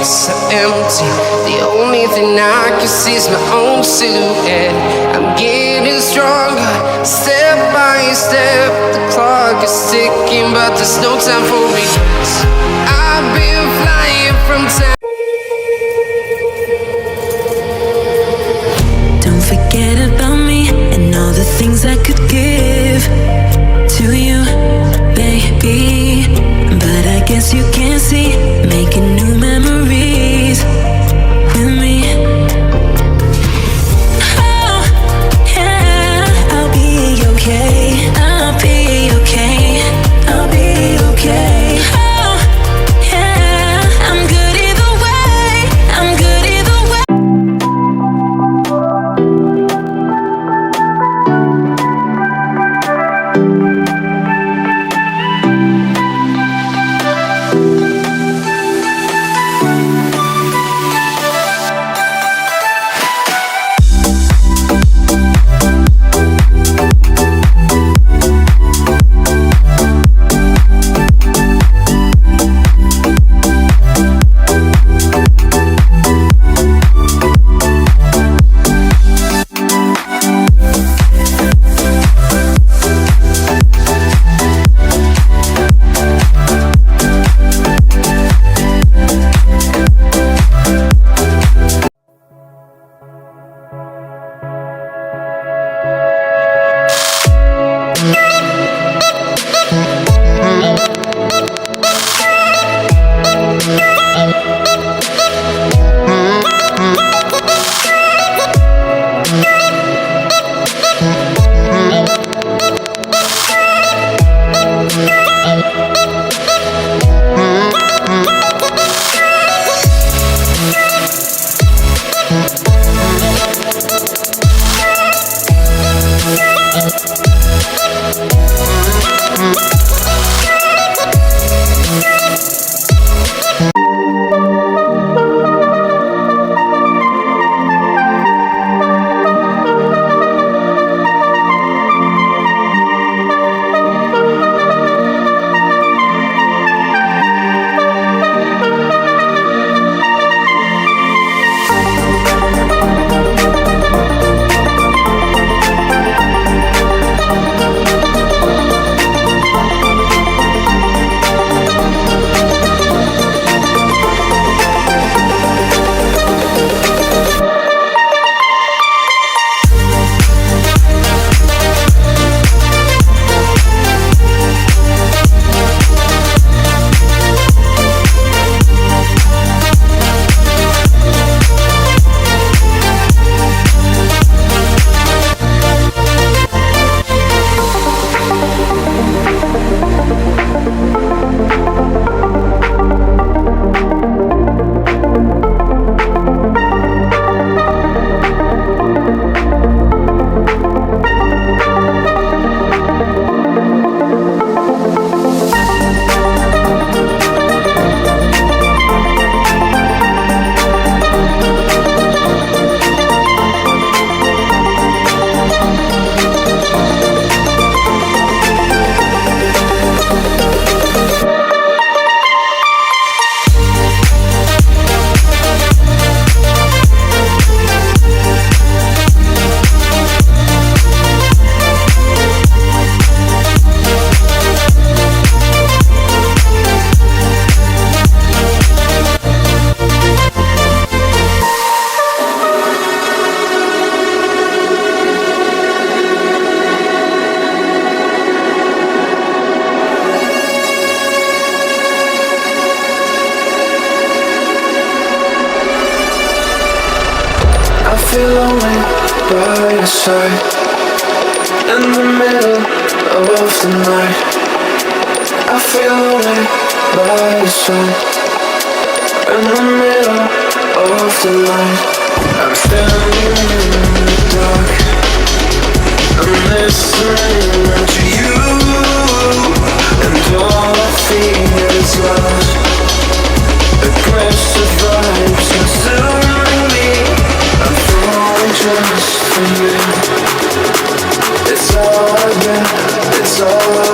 so empty. The only thing I can see is my own silhouette. I'm getting stronger, step by step. The clock is ticking, but there's no time for regrets. I've been flying from time. Don't forget about me and all the things I could give to you, baby. But I guess you can't see, making new memories with me. Oh, yeah, I'll be okay. I'll be okay. I'll be okay. Oh, yeah, I'm good either way. I'm good either way. feel lonely by your side in the middle of the night. I feel lonely by your side in the middle of the night. I'm standing in the dark, I'm listening to you, and all I feel is lost. Aggressive vibes consuming me. I'm falling just for you. It's all I get, it's all